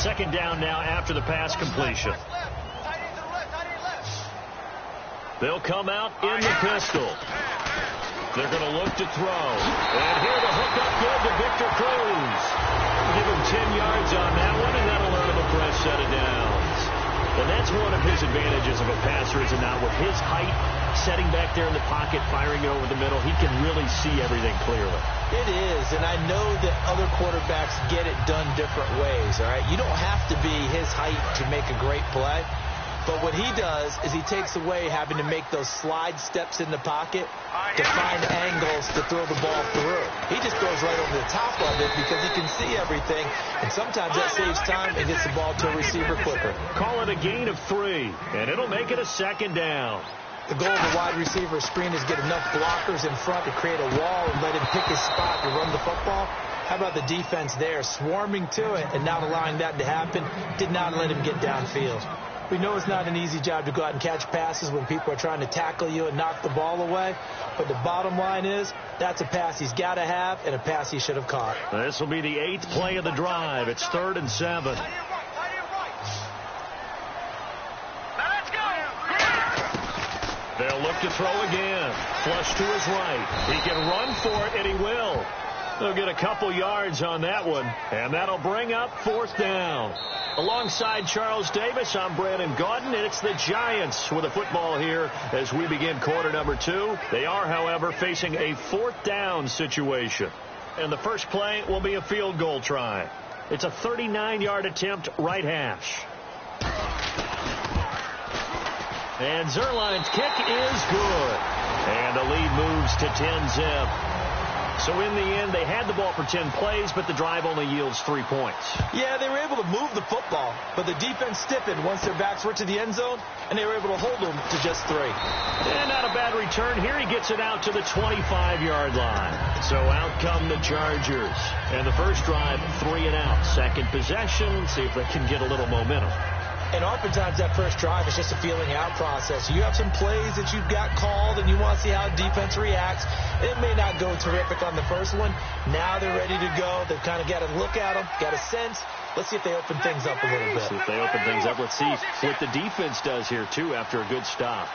Second down now after the pass completion. They'll come out in the pistol. They're going to look to throw. And here the hook up good to Victor Cruz. Give him 10 yards on that one, and that'll earn him a fresh set of downs. And that's one of his advantages of a passer, is it not? With his height, setting back there in the pocket, firing it over the middle, he can really see everything clearly. It is, and I know that other quarterbacks get it done different ways, all right? You don't have to be his height to make a great play. But what he does is he takes away having to make those slide steps in the pocket to find angles to throw the ball through. He just throws right over the top of it because he can see everything, and sometimes that saves time and gets the ball to a receiver quicker. Call it a gain of 3, and it'll make it a second down. The goal of the wide receiver screen is get enough blockers in front to create a wall and let him pick his spot to run the football. How about the defense there, swarming to it and not allowing that to happen? Did not let him get downfield. We know it's not an easy job to go out and catch passes when people are trying to tackle you and knock the ball away. But the bottom line is, that's a pass he's got to have and a pass he should have caught. This will be the 8th play of the drive. It's 3rd and 7. They'll look to throw again. Flush to his right. He can run for it, and he will. They'll get a couple yards on that one, and that'll bring up 4th down. Alongside Charles Davis, I'm Brandon Gaudin, and it's the Giants with a football here as we begin quarter number 2. They are, however, facing a 4th down situation. And the first play will be a field goal try. It's a 39-yard attempt, right hash. And Zerline's kick is good. And the lead moves to 10-zip. So in the end, they had the ball for 10 plays, but the drive only yields 3 points. Yeah, they were able to move the football, but the defense stiffened once their backs were to the end zone, and they were able to hold them to just 3. And not a bad return here. He gets it out to the 25-yard line. So out come the Chargers. And the first drive, 3 and out. Second possession, see if they can get a little momentum. And oftentimes that first drive is just a feeling out process. You have some plays that you've got called and you want to see how defense reacts. It may not go terrific on the first one. Now they're ready to go. They've kind of got to look at them, got a sense. Let's see if they open things up a little bit. See if they open things up. Let's see what the defense does here, too, after a good stop.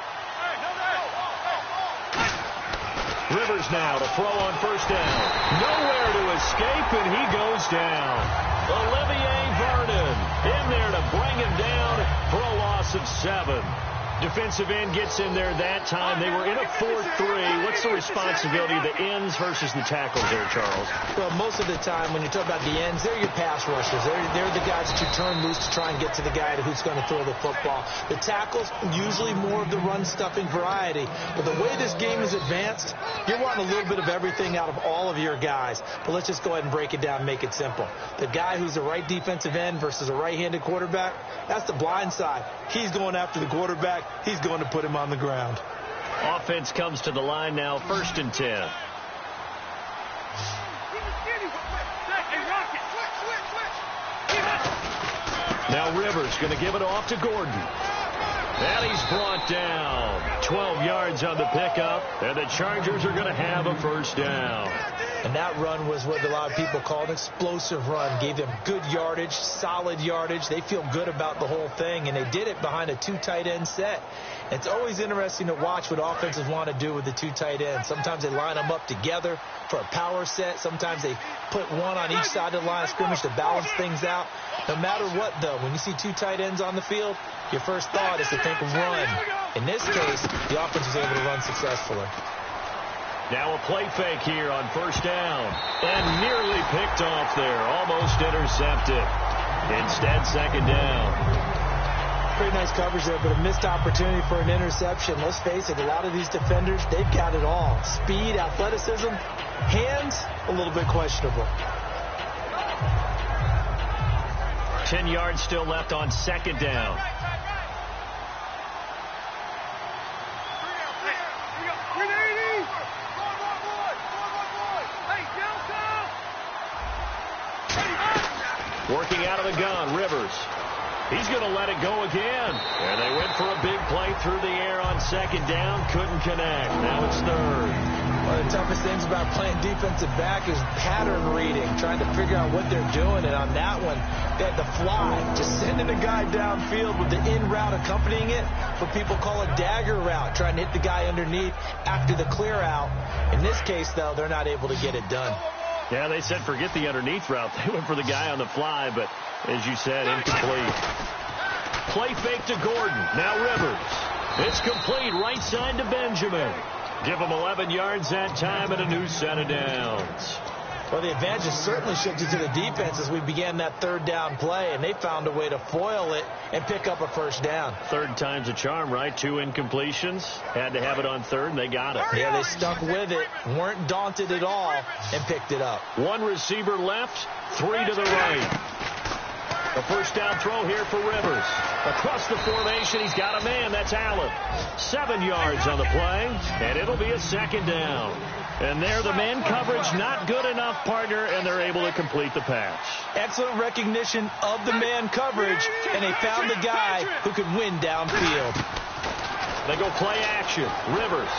Rivers now to throw on first down. Nowhere to escape, and he goes down. Olivier Vernon in there to bring him down for a loss of 7. Defensive end gets in there that time. They were in a 4-3. What's the responsibility of the ends versus the tackles there, Charles? Well, most of the time when you talk about the ends, they're your pass rushers. They're the guys that you turn loose to try and get to the guy who's going to throw the football. The tackles, usually more of the run-stuffing variety. But the way this game is advanced, you're wanting a little bit of everything out of all of your guys. But let's just go ahead and break it down and make it simple. The guy who's the right defensive end versus a right-handed quarterback, that's the blind side. He's going after the quarterback. He's going to put him on the ground. Offense comes to the line now, 1st and 10. Now Rivers going to give it off to Gordon. And he's brought down. 12 yards on the pickup, and the Chargers are going to have a first down. And that run was what a lot of people call an explosive run. Gave them good yardage, solid yardage. They feel good about the whole thing, and they did it behind a 2 tight end set. It's always interesting to watch what offenses want to do with the 2 tight ends. Sometimes they line them up together for a power set. Sometimes they put one on each side of the line of scrimmage to balance things out. No matter what, though, when you see 2 tight ends on the field, your first thought is to think run. In this case, the offense was able to run successfully. Now a play fake here on first down. And nearly picked off there. Almost intercepted. Instead, second down. Pretty nice coverage there, but a missed opportunity for an interception. Let's face it, a lot of these defenders, they've got it all. Speed, athleticism, hands, a little bit questionable. 10 yards still left on second down. Working out of the gun, Rivers. He's going to let it go again. And they went for a big play through the air on second down. Couldn't connect. Now it's third. One of the toughest things about playing defensive back is pattern reading, trying to figure out what they're doing. And on that one, they had the fly, just sending a guy downfield with the in route accompanying it, what people call a dagger route, trying to hit the guy underneath after the clear out. In this case, though, they're not able to get it done. Yeah, they said forget the underneath route. They went for the guy on the fly, but as you said, incomplete. Play fake to Gordon. Now Rivers. It's complete right side to Benjamin. Give him 11 yards that time and a new set of downs. Well, the advantage has certainly shifted to the defense as we began that third down play, and they found a way to foil it and pick up a first down. Third time's a charm, right? 2 incompletions. Had to have it on third, and they got it. Yeah, they stuck with it, weren't daunted at all, and picked it up. 1 receiver left, 3 to the right. A first down throw here for Rivers. Across the formation, he's got a man. That's Allen. 7 yards on the play, and it'll be a second down. And there, the man coverage not good enough, partner, and they're able to complete the pass. Excellent recognition of the man coverage, and they found the guy who could win downfield. They go play action. Rivers.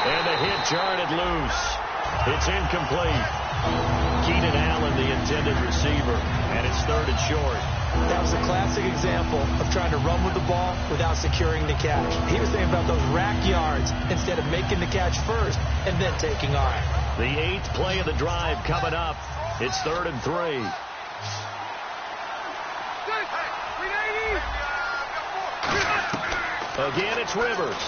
And the hit jarred it loose. It's incomplete. Keenan Allen, the intended receiver, and it's third and short. That was a classic example of trying to run with the ball without securing the catch. He was thinking about those rack yards instead of making the catch first and then taking off. The 8th play of the drive coming up. It's 3rd and 3. Again, it's Rivers.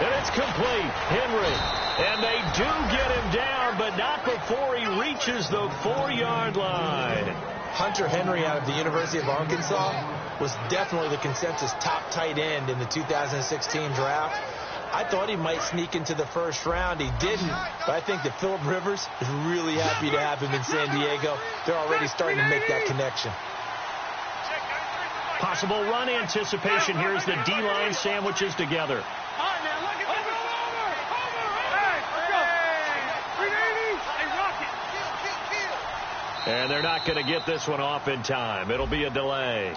And it's complete. Henry. And they do get him down, but not before he reaches the 4-yard line. Hunter Henry out of the University of Arkansas was definitely the consensus top tight end in the 2016 draft. I thought he might sneak into the first round. He didn't, but I think that Phillip Rivers is really happy to have him in San Diego. They're already starting to make that connection. Possible run anticipation here as the D-line sandwiches together. And they're not going to get this one off in time. It'll be a delay.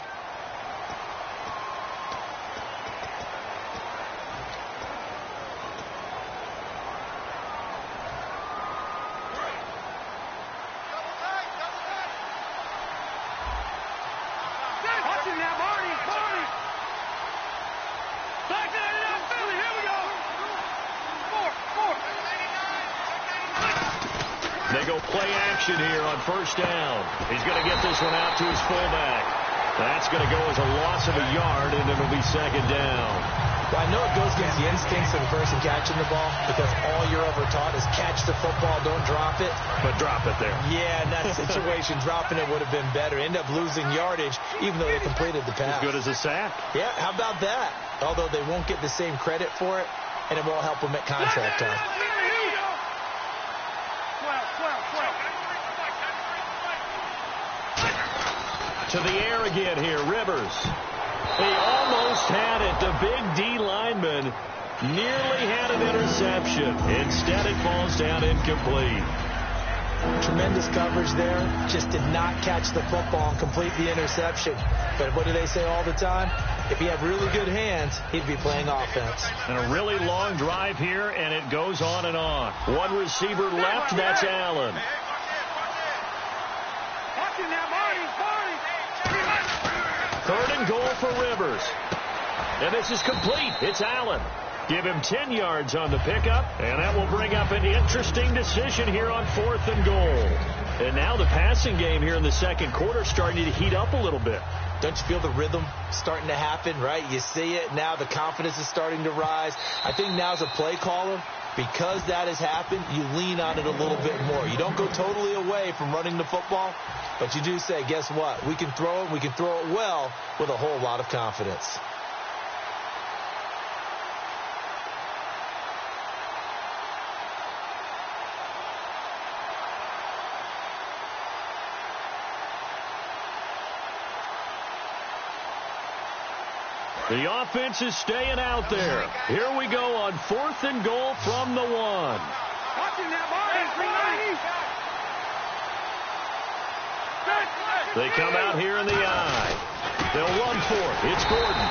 They go play action here on first down. He's going to get this one out to his fullback. That's going to go as a loss of a yard, and it'll be second down. Well, I know it goes against the instincts of the person catching the ball because all you're ever taught is catch the football, don't drop it. But drop it there. Yeah, in that situation, dropping it would have been better. End up losing yardage, even though they completed the pass. As good as a sack. Yeah, how about that? Although they won't get the same credit for it, and it won't help them at contract time. To the air again here, Rivers. He almost had it. The big D lineman nearly had an interception. Instead, it falls down incomplete. Tremendous coverage there. Just did not catch the football and complete the interception. But what do they say all the time? If he had really good hands, he'd be playing offense. And a really long drive here, and it goes on and on. One receiver left, that's Allen. Third and goal for Rivers. And this is complete. It's Allen. Give him 10 yards on the pickup, and that will bring up an interesting decision here on 4th and goal. And now the passing game here in the second quarter starting to heat up a little bit. Don't you feel the rhythm starting to happen, right? You see it. Now the confidence is starting to rise. I think now as a play caller, because that has happened, you lean on it a little bit more. You don't go totally away from running the football, but you do say, guess what? We can throw it. We can throw it well with a whole lot of confidence. The offense is staying out there. Here we go on 4th and goal from the 1. They come out here in the I. They'll run for it. It's Gordon.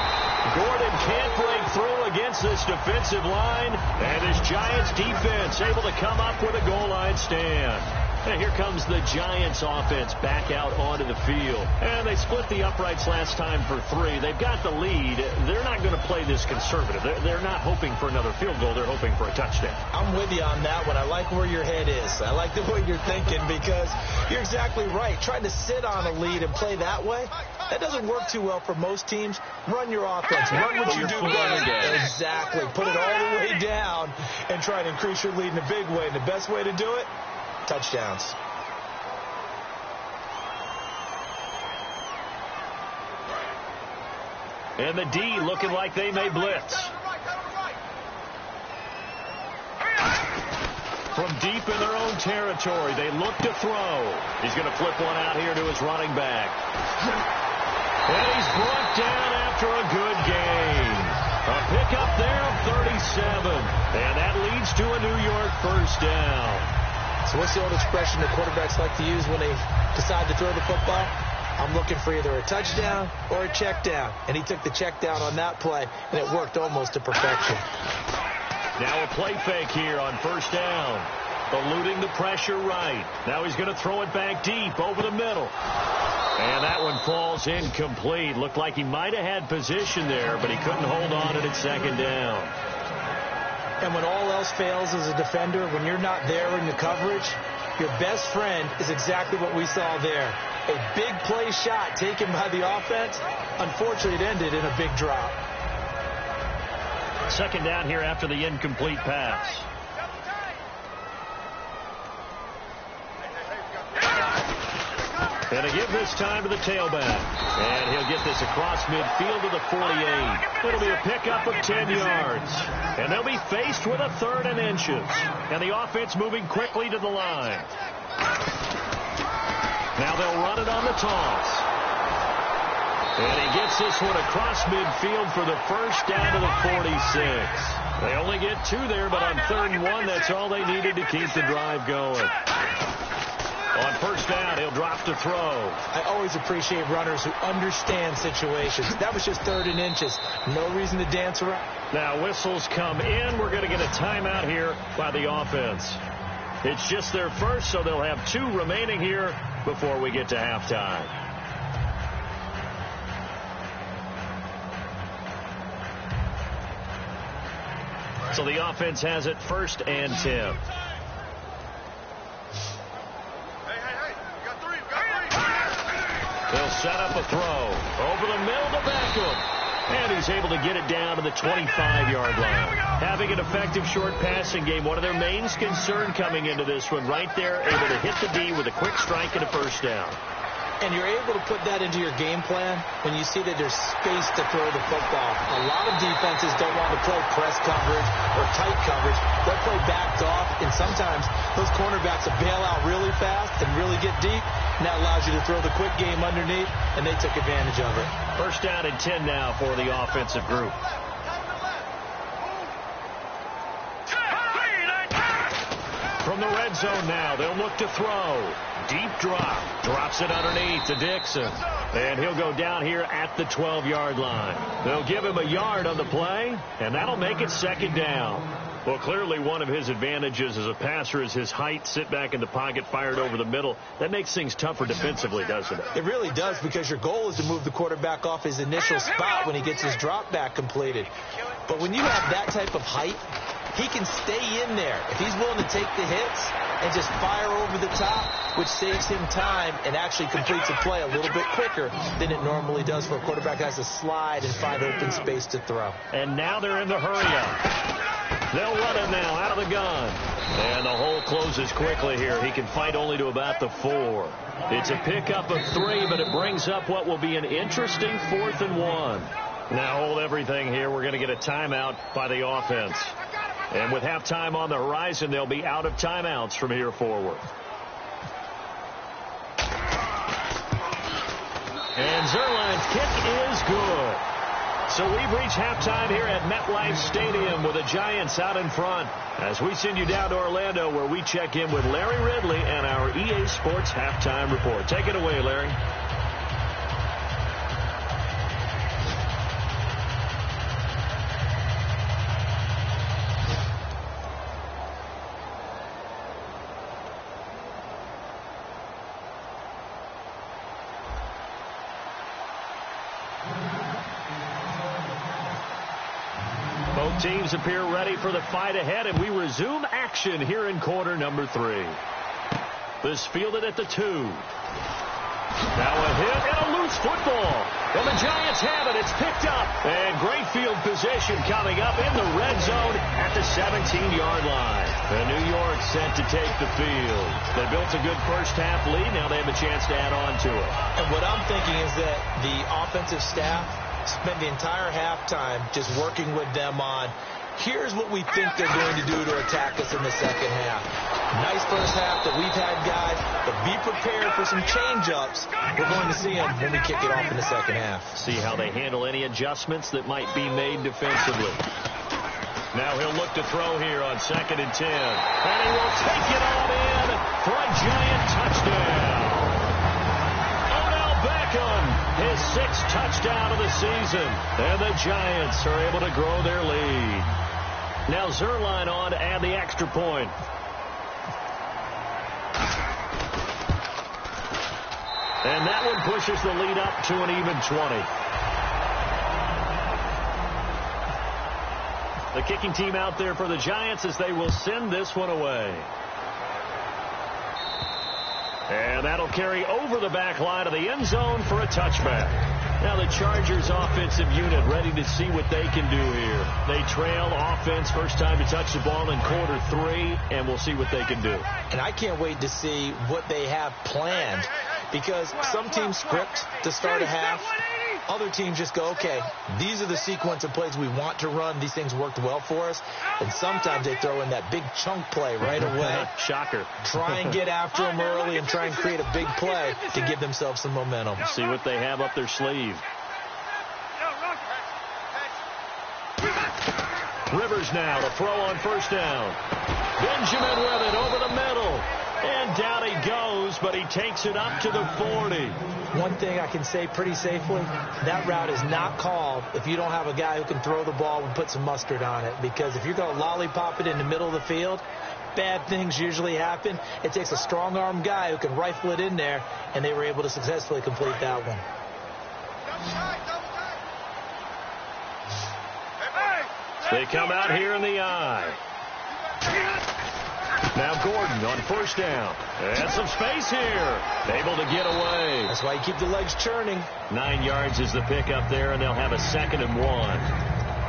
Gordon can't break through against this defensive line, and his Giants defense able to come up with a goal line stand. And here comes the Giants offense back out onto the field. And they split the uprights last time for 3. They've got the lead. They're not going to play this conservative. They're not hoping for another field goal. They're hoping for a touchdown. I'm with you on that one. I like where your head is. I like the way you're thinking because you're exactly right. Trying to sit on a lead and play that way, that doesn't work too well for most teams. Run your offense. Run what you do best. Exactly. Put it all the way down and try to increase your lead in a big way. And the best way to do it, touchdowns. And the D looking like they may blitz. From deep in their own territory, they look to throw. He's going to flip one out here to his running back. And he's brought down after a good gain. A pickup there of 37. And that leads to a New York first down. So what's the old expression that quarterbacks like to use when they decide to throw the football? I'm looking for either a touchdown or a check down. And he took the check down on that play, and it worked almost to perfection. Now a play fake here on first down. Eluding the pressure right. Now he's going to throw it back deep over the middle. And that one falls incomplete. Looked like he might have had position there, but he couldn't hold on to it at second down. And when all else fails as a defender, when you're not there in the coverage, your best friend is exactly what we saw there. A big play shot taken by the offense. Unfortunately, it ended in a big drop. Second down here after the incomplete pass. And a give this time to the tailback. And he'll get this across midfield to the 48. It'll be a pickup of 10 yards. And they'll be faced with a 3rd and inches. And the offense moving quickly to the line. Now they'll run it on the toss. And he gets this one across midfield for the first down to the 46. They only get 2 there, but on 3rd and 1, that's all they needed to keep the drive going. On first down, he'll drop to throw. I always appreciate runners who understand situations. That was just 3rd and inches. No reason to dance around. Now whistles come in. We're going to get a timeout here by the offense. It's just their first, so they'll have 2 remaining here before we get to halftime. So the offense has it 1st and 10. They'll set up a throw. Over the middle to Beckham. And he's able to get it down to the 25-yard line. Having an effective short passing game, one of their main concern coming into this one, right there, able to hit the D with a quick strike and a first down. And you're able to put that into your game plan when you see that there's space to throw the football. A lot of defenses don't want to play press coverage or tight coverage. They'll play backed off, and sometimes those cornerbacks will bail out really fast and really get deep, and that allows you to throw the quick game underneath, and they took advantage of it. First down and 10 now for the offensive group. From the red zone now, they'll look to throw. Deep drop. Drops it underneath to Dixon. And he'll go down here at the 12-yard line. They'll give him a yard on the play, and that'll make it second down. Well, clearly one of his advantages as a passer is his height. Sit back in the pocket, fired over the middle. That makes things tougher defensively, doesn't it? It really does, because your goal is to move the quarterback off his initial spot when he gets his drop back completed. But when you have that type of height, he can stay in there. If he's willing to take the hits and just fire over the top, which saves him time and actually completes a play a little bit quicker than it normally does for a quarterback that has to slide and find open space to throw. And now they're in the hurry-up. They'll run it now out of the gun. And the hole closes quickly here. He can fight only to about the 4. It's a pickup of 3, but it brings up what will be an interesting 4th and 1. Now hold everything here. We're going to get a timeout by the offense. And with halftime on the horizon, they'll be out of timeouts from here forward. And Zerline's kick is good. So we've reached halftime here at MetLife Stadium with the Giants out in front as we send you down to Orlando, where we check in with Larry Ridley and our EA Sports Halftime Report. Take it away, Larry. teams appear ready for the fight ahead, and we resume action here in quarter number 3. This fielded at the 2. Now a hit and a loose football. And the Giants have it. It's picked up. And great field position coming up in the red zone at the 17-yard line. And New York set to take the field. They built a good first-half lead. Now they have a chance to add on to it. And what I'm thinking is that the offensive staff spent the entire halftime just working with them on, here's what we think they're going to do to attack us in the second half. Nice first half that we've had, guys, but be prepared for some change-ups. We're going to see them when we kick it off in the second half. See how they handle any adjustments that might be made defensively. Now he'll look to throw here on 2nd and 10. And he will take it on in for a Giant touchdown. His 6th touchdown of the season. And the Giants are able to grow their lead. Now Zerline on to add the extra point. And that one pushes the lead up to an even 20. The kicking team out there for the Giants as they will send this one away. And that'll carry over the back line of the end zone for a touchback. Now the Chargers offensive unit ready to see what they can do here. They trail offense, first time to touch the ball in quarter 3, and we'll see what they can do. And I can't wait to see what they have planned, because some teams script to start a half. Other teams just go, okay, these are the sequence of plays we want to run. These things worked well for us. And sometimes they throw in that big chunk play right away. Shocker. Try and get after them early and try and create a big play to give themselves some momentum. See what they have up their sleeve. Rivers now to throw on first down. Benjamin with it over the middle. And down he goes, but he takes it up to the 40. One thing I can say pretty safely, that route is not called if you don't have a guy who can throw the ball and put some mustard on it. Because if you're going to lollipop it in the middle of the field, bad things usually happen. It takes a strong-arm guy who can rifle it in there, and they were able to successfully complete that one. They come out here in the eye. Now Gordon on first down. And some space here. Able to get away. That's why you keep the legs churning. 9 yards is the pick up there, and they'll have a 2nd and 1.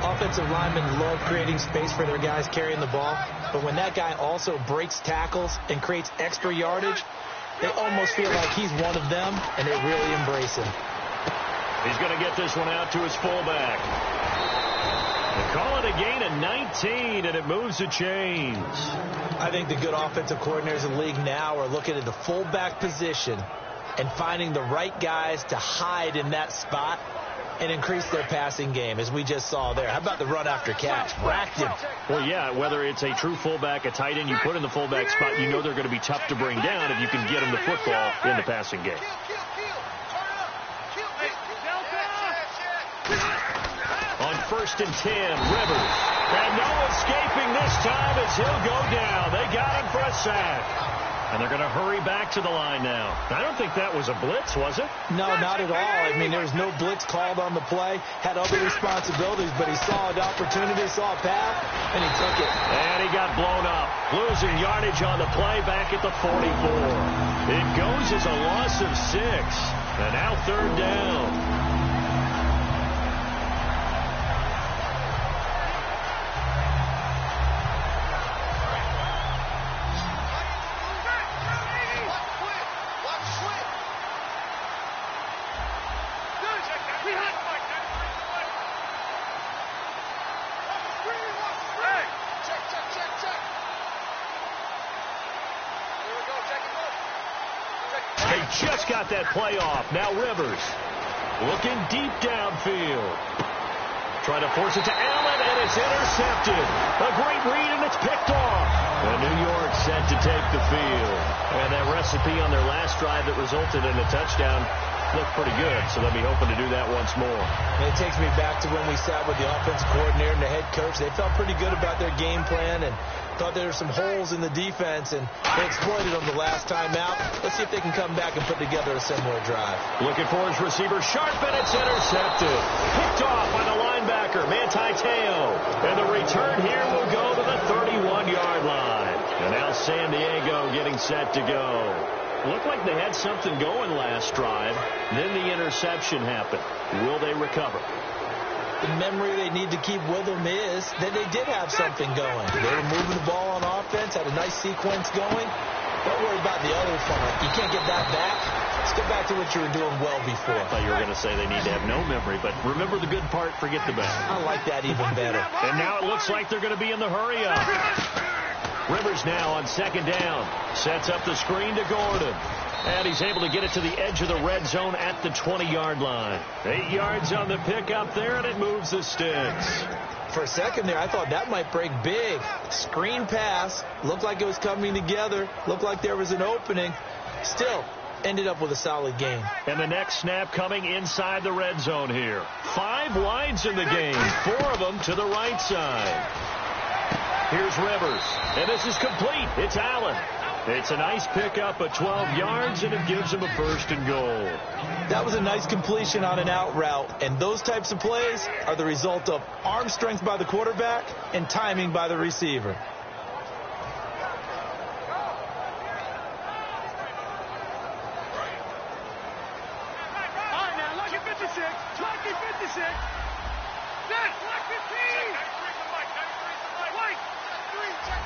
Offensive linemen love creating space for their guys carrying the ball. But when that guy also breaks tackles and creates extra yardage, they almost feel like he's one of them, and they really embrace him. He's going to get this one out to his fullback. They call it a gain of 19, and it moves the chains. I think the good offensive coordinators in the league now are looking at the fullback position and finding the right guys to hide in that spot and increase their passing game, as we just saw there. How about the run after catch? Racked him. Well, yeah, whether it's a true fullback, a tight end, you put in the fullback spot, you know they're going to be tough to bring down if you can get them the football in the passing game. On 1st and 10, Rivers. And no escaping this time as he'll go down. They got him for a sack. And they're going to hurry back to the line now. I don't think that was a blitz, was it? No, not at all. I mean, there was no blitz called on the play. Had other responsibilities, but he saw an opportunity, saw a path, and he took it. And he got blown up. Losing yardage on the play back at the 44. It goes as a loss of 6. And now 3rd down. Just got that play off. Now Rivers looking deep downfield. Trying to force it to Allen, and it's intercepted. A great read, and it's picked off. And New York set to take the field. And that recipe on their last drive that resulted in a touchdown looked pretty good, so they'll be hoping to do that once more. And it takes me back to when we sat with the offensive coordinator and the head coach. They felt pretty good about their game plan and thought there were some holes in the defense, and they exploited them the last time out. Let's see if they can come back and put together a similar drive. Looking for his receiver, Sharp, and it's intercepted. Picked off by the linebacker. blocker, Manti-Te'o. And the return here will go to the 31-yard line. And now San Diego getting set to go. Looked like they had something going last drive. Then the interception happened. Will they recover? The memory they need to keep with them is that they did have something going. They were moving the ball on offense, had a nice sequence going. Don't worry about the other part. You can't get that back. Let's get back to what you were doing well before. I thought you were going to say they need to have no memory, but remember the good part, forget the bad. I like that even better. And now it looks like they're going to be in the hurry-up. Rivers now on second down. Sets up the screen to Gordon. And he's able to get it to the edge of the red zone at the 20-yard line. 8 yards on the pickup there, and it moves the sticks. For a second there, I thought that might break big. Screen pass. Looked like it was coming together. Looked like there was an opening. Still, ended up with a solid game. And the next snap coming inside the red zone here. 5 wides in the game. 4 of them to the right side. Here's Rivers. And this is complete. It's Allen. It's a nice pickup of 12 yards, and it gives him a 1st and goal. That was a nice completion on an out route, and those types of plays are the result of arm strength by the quarterback and timing by the receiver. All right, now, lucky 56. Lucky 56. That's lucky 15. White. Check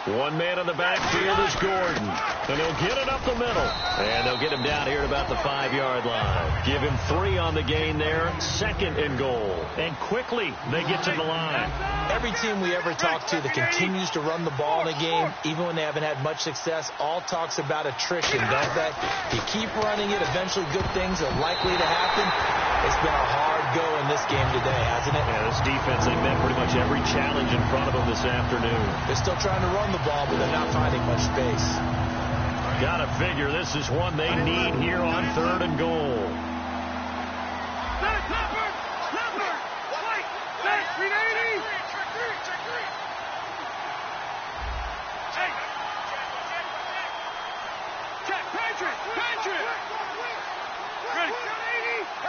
3. One man in the backfield is Gordon. And he'll get it up the middle. And they'll get him down here at about the 5-yard line. Give him 3 on the gain there. 2nd and goal. And quickly they get to the line. Every team we ever talk to that continues to run the ball in a game, even when they haven't had much success, all talks about attrition, don't they? You keep running it, eventually good things are likely to happen. It's been a hard go in this game today, hasn't it? Yeah, this defense, they met pretty much every challenge in front of them this afternoon. They're still trying to run the ball, but they're not finding much space. Gotta figure this is one they need here on 3rd and goal.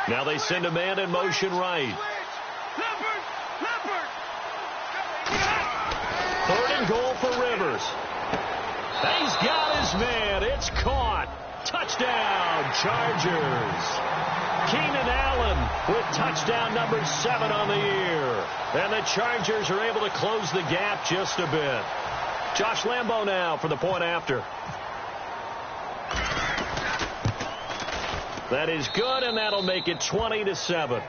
Now they send a man in motion right. 3rd and goal for Rivers. He's got his man. It's caught. Touchdown, Chargers. Keenan Allen with touchdown number 7 on the year. And the Chargers are able to close the gap just a bit. Josh Lambo now for the point after. That is good, and that'll make it 20-7.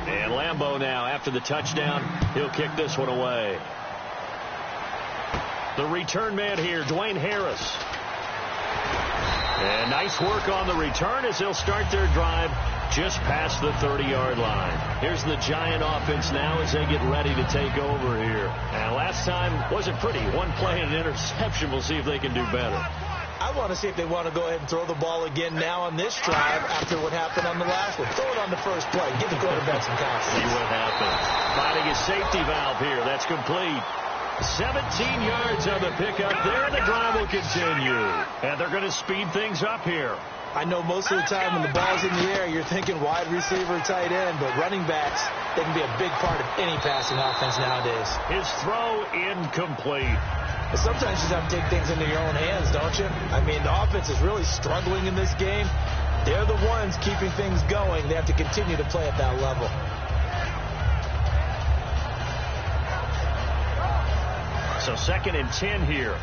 And Lambo now, after the touchdown, he'll kick this one away. The return man here, Dwayne Harris. And nice work on the return as they'll start their drive just past the 30-yard line. Here's the Giant offense now as they get ready to take over here. And last time wasn't pretty. One play and an interception. We'll see if they can do better. I want to see if they want to go ahead and throw the ball again now on this drive after what happened on the last one. Throw it on the first play. Give the quarterback some confidence. See what happens. Finding a safety valve here. That's complete. 17 yards on the pickup there. The drive will continue. And they're going to speed things up here. I know most of the time when the ball's in the air, you're thinking wide receiver, tight end, but running backs, they can be a big part of any passing offense nowadays. His throw incomplete. But sometimes you just have to take things into your own hands, don't you? I mean, the offense is really struggling in this game. They're the ones keeping things going. They have to continue to play at that level. So 2nd and 10 here.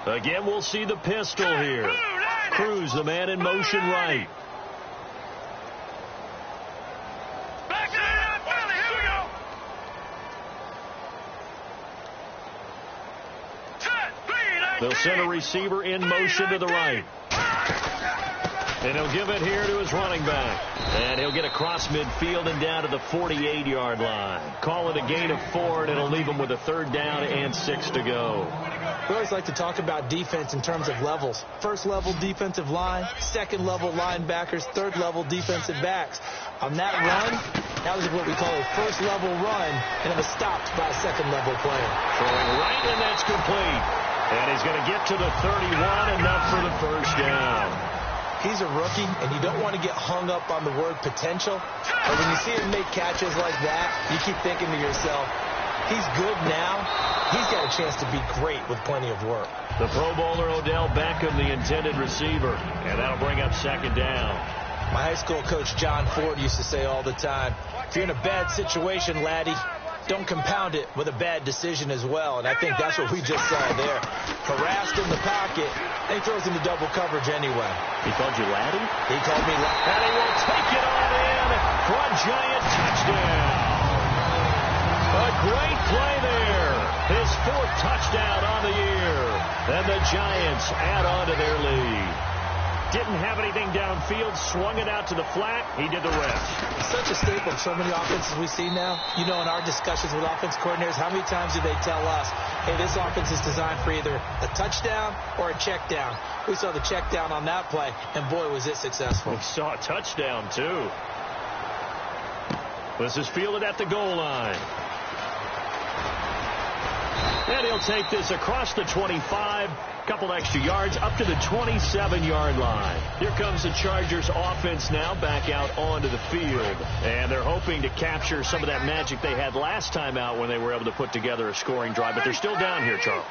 Again, we'll see the pistol here. Cruz, the man in motion right. They'll send a receiver in motion to the right. And he'll give it here to his running back. And he'll get across midfield and down to the 48-yard line. Call it a gain of 4, and it'll leave him with a 3rd down and 6 to go. We always like to talk about defense in terms of levels. First level defensive line, second level linebackers, third level defensive backs. On that run, that was what we call a first level run, and it was stopped by a second level player. Throwing right, and that's complete. And he's going to get to the 31, enough for the first down. He's a rookie, and you don't want to get hung up on the word potential. But when you see him make catches like that, you keep thinking to yourself, he's good now. He's got a chance to be great with plenty of work. The Pro Bowler Odell Beckham, the intended receiver, and that'll bring up second down. My high school coach John Ford used to say all the time, if you're in a bad situation, laddie, don't compound it with a bad decision as well. And I think that's what we just saw there. Harassed in the pocket, and he throws into double coverage anyway. He called you laddie? He called me laddie. And he will take it on in for a giant touchdown. A great play there. His fourth touchdown on the year. And the Giants add on to their lead. Didn't have anything downfield, swung it out to the flat. He did the rest. It's such a staple of so many offenses we see now. You know, in our discussions with offense coordinators, how many times do they tell us, hey, this offense is designed for either a touchdown or a check down. We saw the check down on that play, and boy, was it successful. We saw a touchdown, too. This is fielded at the goal line. And he'll take this across the 25. Couple extra yards up to the 27-yard line. Here comes the Chargers offense now back out onto the field. And they're hoping to capture some of that magic they had last time out when they were able to put together a scoring drive. But they're still down here, Charles.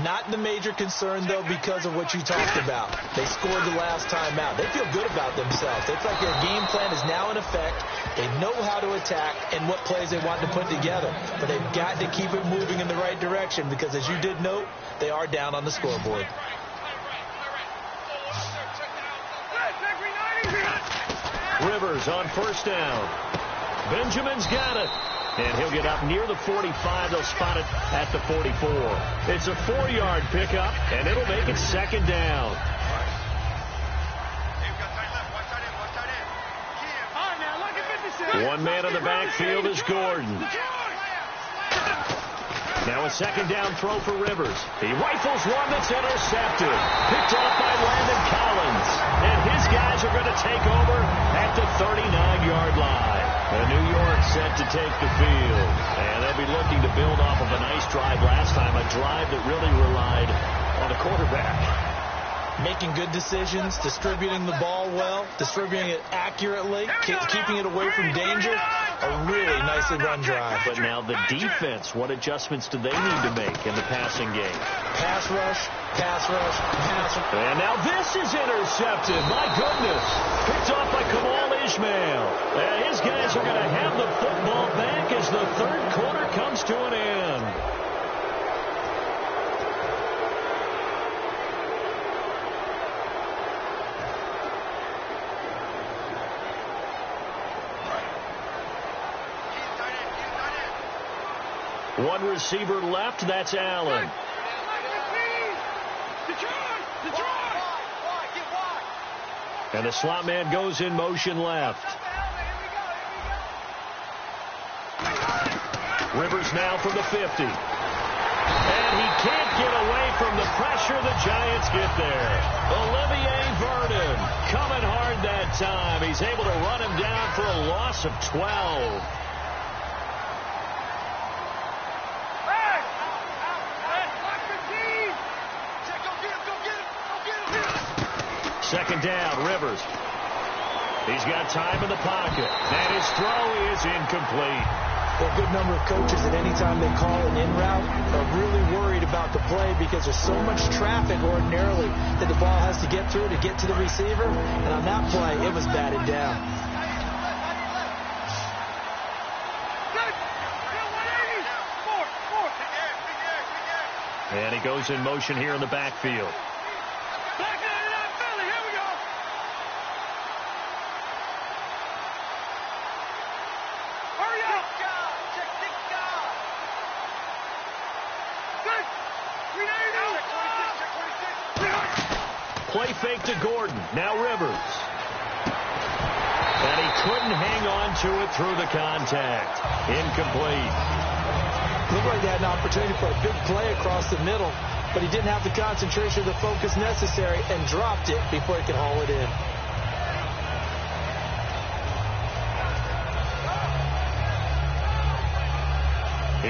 Not the major concern, though, because of what you talked about. They scored the last time out. They feel good about themselves. They feel like their game plan is now in effect. They know how to attack and what plays they want to put together. But they've got to keep it moving in the right direction because, as you did note, they are down on the scoreboard. Rivers on first down. Benjamin's got it. And he'll get up near the 45. They'll spot it at the 44. It's a 4-yard pickup, and it'll make it second down. One man in the backfield is Gordon. Now a second down throw for Rivers. He rifles one that's intercepted. Picked off by Landon Collins. And his guys are going to take over at the 39-yard line. And New York set to take the field. And they'll be looking to build off of a nice drive last time, a drive that really relied on the quarterback. Making good decisions, distributing the ball well, distributing it accurately, keeping it away from danger. A really nicely run drive. But now the defense, what adjustments do they need to make in the passing game? Pass rush, pass rush, pass rush. And now this is intercepted. My goodness. Picked off by Kamal Ishmael. And his guys are going to have the football back as the third quarter comes to an end. One receiver left, that's Allen. And the slot man goes in motion left. Rivers now from the 50. And he can't get away from the pressure. The Giants get there. Olivier Vernon coming hard that time. He's able to run him down for a loss of 12. Second down, Rivers. He's got time in the pocket. And his throw is incomplete. Well, a good number of coaches at any time they call an in route are really worried about the play because there's so much traffic ordinarily that the ball has to get through to get to the receiver. And on that play, it was batted down. And he goes in motion here in the backfield. Play fake to Gordon. Now Rivers. And he couldn't hang on to it through the contact. Incomplete. Looked like they had an opportunity for a big play across the middle. but he didn't have the concentration or the focus necessary and dropped it before he could haul it in.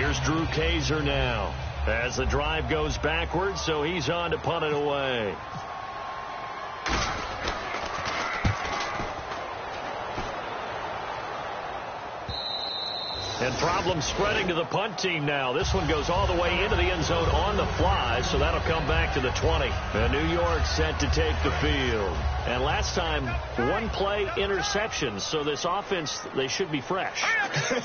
Here's Drew Kaiser now as the drive goes backwards, so he's on to punt it away. And problems spreading to the punt team now. This one goes all the way into the end zone on the fly, so that'll come back to the 20. And New York set to take the field. And last time, one-play interceptions, so this offense, they should be fresh.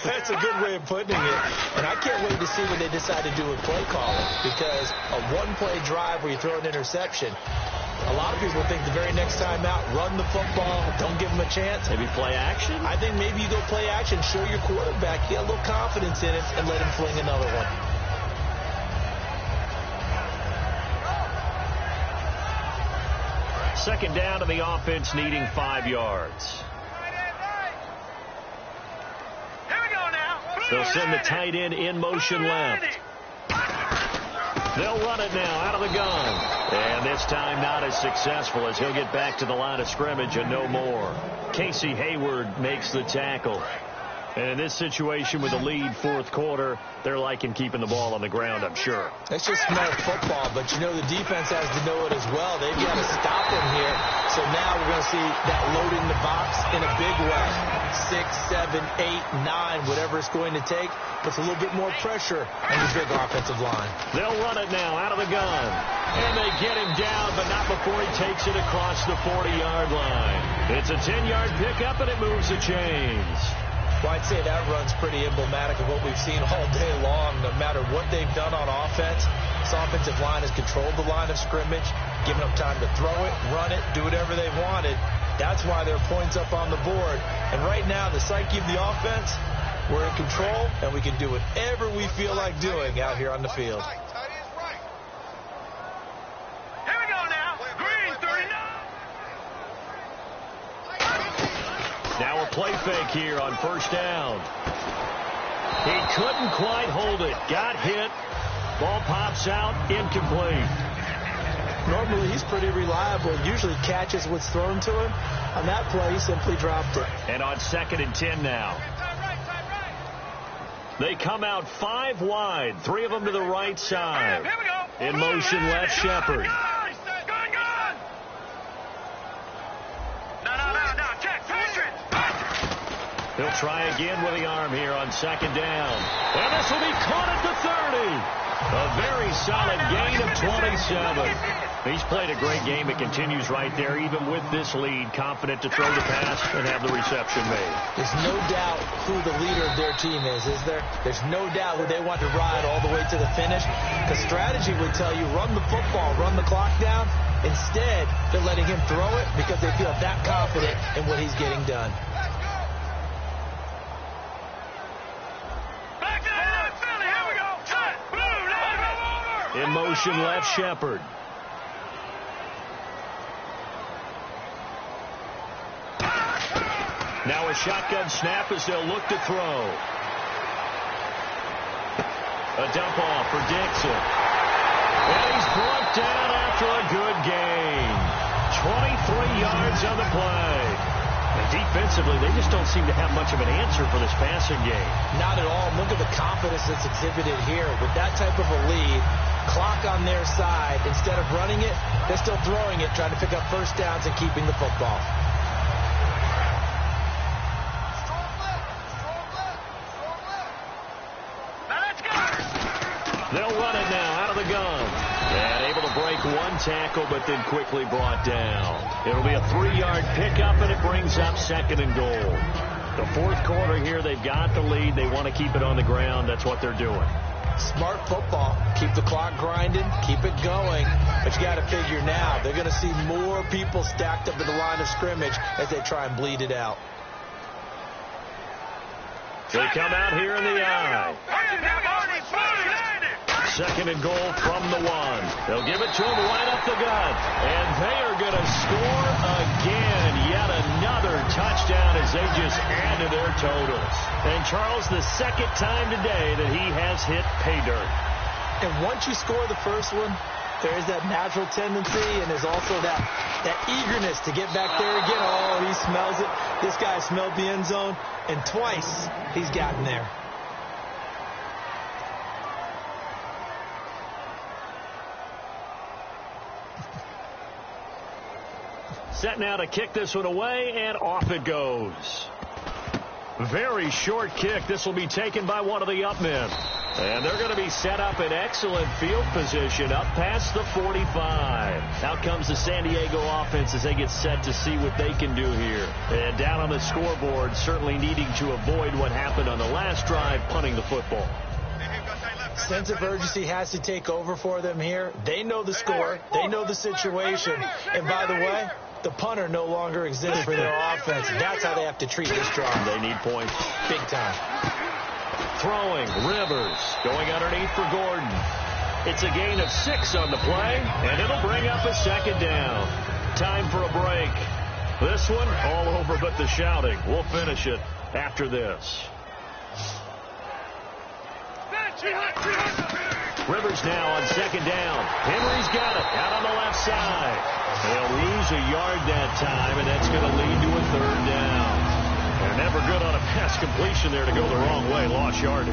That's a good way of putting it. And I can't wait to see what they decide to do with play calling, because a one-play drive where you throw an interception, a lot of people think the very next time out, run the football, don't give them a chance. Maybe play action? I think maybe you go play action, show your quarterback, get a little confidence in it, and let him fling another one. Second down to the offense, needing 5 yards. They'll send the tight end in motion left. They'll run it now out of the gun. And this time not as successful, as he'll get back to the line of scrimmage and no more. Casey Hayward makes the tackle. And in this situation with the lead fourth quarter, they're liking keeping the ball on the ground, I'm sure. It's just smart football, but you know the defense has to know it as well. They've got to stop him here. So now we're going to see that loading the box in a big way. 6, 7, 8, 9, whatever it's going to take, puts a little bit more pressure on the big offensive line. They'll run it now out of the gun. And they get him down, but not before he takes it across the 40-yard line. It's a 10-yard pickup, and it moves the chains. Well, I'd say that run's pretty emblematic of what we've seen all day long. No matter what they've done on offense, this offensive line has controlled the line of scrimmage, given them time to throw it, run it, do whatever they wanted. That's why there are points up on the board. And right now, the psyche of the offense, we're in control, and we can do whatever we feel like doing out here on the field. Now a play fake here on first down. He couldn't quite hold it. Got hit. Ball pops out. Incomplete. Normally he's pretty reliable. Usually catches what's thrown to him. On that play, he simply dropped it. And on 2nd and 10 now. They come out 5 wide. 3 of them to the right side. In motion left, Shepard. He'll try again with the arm here on 2nd down. And this will be caught at the 30. A very solid gain of 27. He's played a great game. It continues right there, even with this lead, confident to throw the pass and have the reception made. There's no doubt who the leader of their team is there? There's no doubt who they want to ride all the way to the finish. Because strategy would tell you, run the football, run the clock down. Instead, they're letting him throw it because they feel that confident in what he's getting done. In motion left, Shepard. Now a shotgun snap as they'll look to throw. A dump off for Dixon. And he's brought down after a good gain. 23 yards on the play. And defensively, they just don't seem to have much of an answer for this passing game. Not at all. Look at the confidence that's exhibited here. With that type of a lead, clock on their side, instead of running it, they're still throwing it, trying to pick up first downs and keeping the football. They'll run it now out of the gun. And able to break one tackle, but then quickly brought down. It'll be a 3-yard pickup, and it brings up 2nd and goal. The fourth quarter here, they've got the lead. They want to keep it on the ground. That's what they're doing. Smart football. Keep the clock grinding. Keep it going. But you got to figure now, they're going to see more people stacked up at the line of scrimmage as they try and bleed it out. They come out here in the eye. 2nd and goal from the 1. They'll give it to him right up the gut. And they are going to score again. Yet another touchdown as they just add to their totals. And Charles, the 2nd time today that he has hit pay dirt. And once you score the first one, There is that natural tendency, and there's also that eagerness to get back there again. Oh, he smells it. This guy smelled the end zone, and twice he's gotten there. Set now to kick this one away, and off it goes. Very short kick. This will be taken by one of the up men. And they're going to be set up in excellent field position up past the 45. Out comes the San Diego offense as they get set to see what they can do here. And down on the scoreboard, certainly needing to avoid what happened on the last drive, punting the football. Sense of urgency has to take over for them here. They know the score. They know the situation. And by the way, the punter no longer exists for their offense. That's how they have to treat this drive. They need points. Big time. Throwing, Rivers, going underneath for Gordon. It's a gain of 6 on the play, and it'll bring up a second down. Time for a break. This one, all over but the shouting. We'll finish it after this. Rivers now on second down. Henry's got it out on the left side. They'll lose a yard that time, and that's going to lead to a third down. And never good on a pass completion there to go the wrong way. Lost yardage.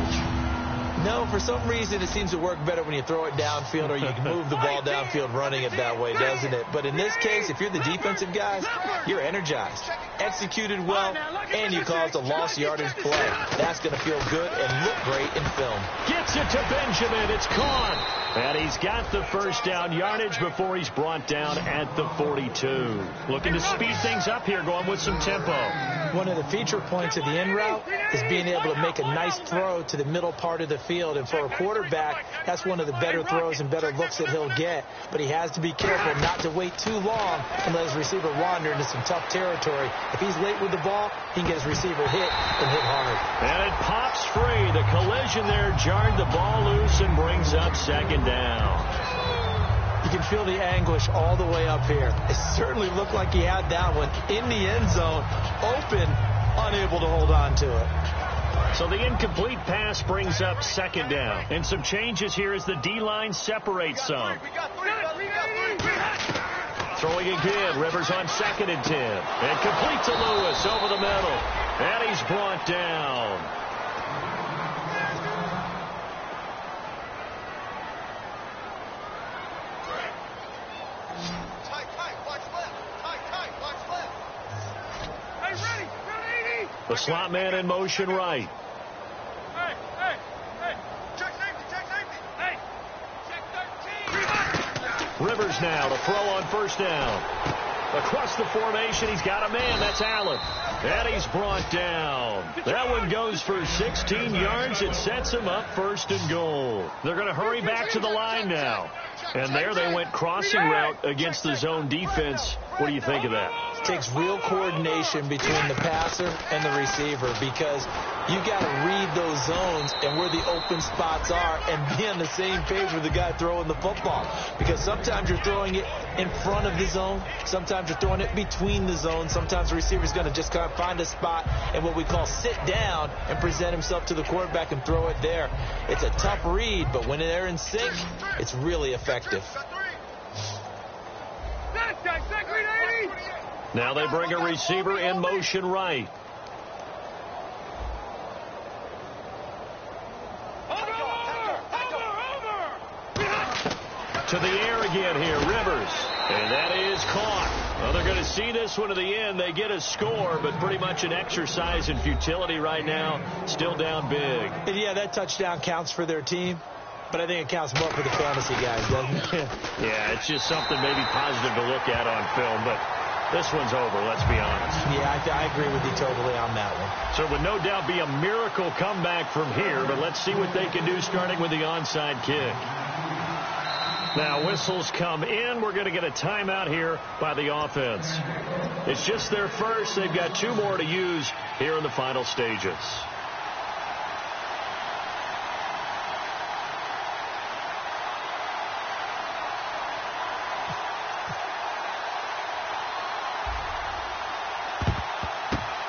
No, for some reason it seems to work better when you throw it downfield or you can move the ball downfield running it that way, doesn't it? But in this case, if you're the defensive guys, you're energized, executed well, and you caused a lost yardage play. That's going to feel good and look great in film. Gets it to Benjamin. It's caught. And he's got the first down yardage before he's brought down at the 42. Looking to speed things up here, going with some tempo. One of the feature points of the in route is being able to make a nice throw to the middle part of the field. And for a quarterback, that's one of the better throws and better looks that he'll get. But he has to be careful not to wait too long and let his receiver wander into some tough territory. If he's late with the ball, he can get his receiver hit and hit hard. And it pops free. The collision there jarred the ball loose and brings up second down. You can feel the anguish all the way up here. It certainly looked like he had that one in the end zone, open, unable to hold on to it. So the incomplete pass brings up second down. And some changes here as the D-line separates some. Throwing again, Rivers on 2nd and 10. And complete to Lewis over the middle. And he's brought down. The slot man in motion right. Hey. Check safety. Hey. Check 13. Rivers now to throw on first down. Across the formation, he's got a man. That's Allen. And he's brought down. That one goes for 16 yards. It sets him up 1st and goal. They're going to hurry back to the line now. And there they went crossing route against the zone defense. What do you think of that? It takes real coordination between the passer and the receiver because you got to read those zones and where the open spots are and be on the same page with the guy throwing the football. Because sometimes you're throwing it in front of the zone. Sometimes you're throwing it between the zones. Sometimes the receiver's going to just kind of find a spot and what we call sit down and present himself to the quarterback and throw it there. It's a tough read, but when they're in sync, it's really effective. Now they bring a receiver in motion right. To the air again here, Rivers. And that is caught. Well, they're going to see this one to the end. They get a score, but pretty much an exercise in futility right now. Still down big. And yeah, that touchdown counts for their team. But I think it counts more for the fantasy guys, doesn't it? Yeah, it's just something maybe positive to look at on film, but this one's over, let's be honest. Yeah, I agree with you totally on that one. So it would no doubt be a miracle comeback from here, but let's see what they can do starting with the onside kick. Now whistles come in. We're going to get a timeout here by the offense. It's just their first. They've got 2 more to use here in the final stages.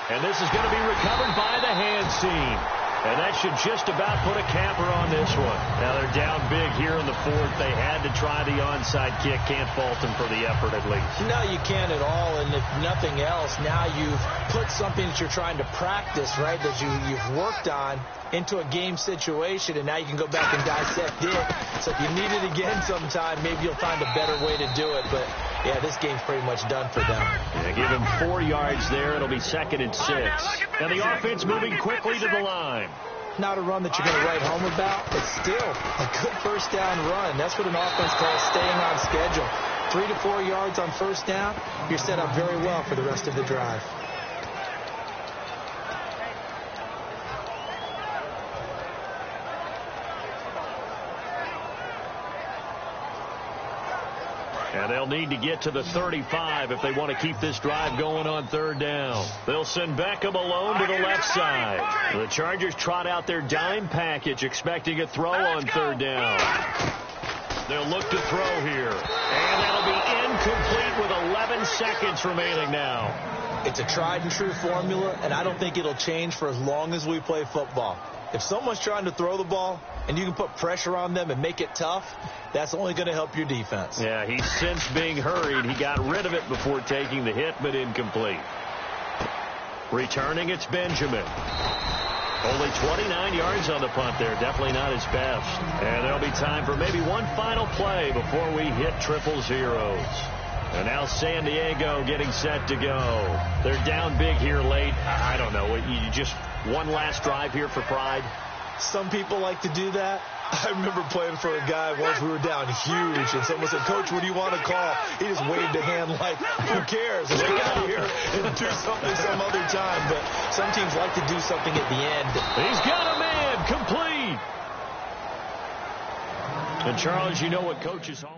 And this is going to be recovered by the hands team. And that should just about put a capper on this one. Now they're down big here in the fourth. They had to try the onside kick. Can't fault them for the effort at least. No, you can't at all. And if nothing else, now you've put something that you're trying to practice, right, that you've worked on into a game situation, and now you can go back and dissect it. So if you need it again sometime, maybe you'll find a better way to do it. But, yeah, this game's pretty much done for them. Yeah, give him 4 yards there. It'll be 2nd and 6. And the offense moving quickly to the line. Not a run that you're going to write home about, but still a good first down run. That's what an offense calls staying on schedule. 3 to 4 yards on first down, you're set up very well for the rest of the drive. And they'll need to get to the 35 if they want to keep this drive going on 3rd down. They'll send Beckham alone to the left side. The Chargers trot out their dime package, expecting a throw on 3rd down. They'll look to throw here. And that'll be incomplete with 11 seconds remaining now. It's a tried-and-true formula, and I don't think it'll change for as long as we play football. If someone's trying to throw the ball and you can put pressure on them and make it tough, that's only going to help your defense. Yeah, he's since being hurried. He got rid of it before taking the hit, but incomplete. Returning, it's Benjamin. Only 29 yards on the punt there. Definitely not his best. And there'll be time for maybe one final play before we hit triple zeros. And now San Diego getting set to go. They're down big here late. I don't know. You just one last drive here for pride? Some people like to do that. I remember playing for a guy once. We were down huge, and someone said, "Coach, what do you want to call?" He just waved a hand like, "Who cares? Let's get out of here and do something some other time." But some teams like to do something at the end. He's got a man complete. And Charles, you know what coaches home.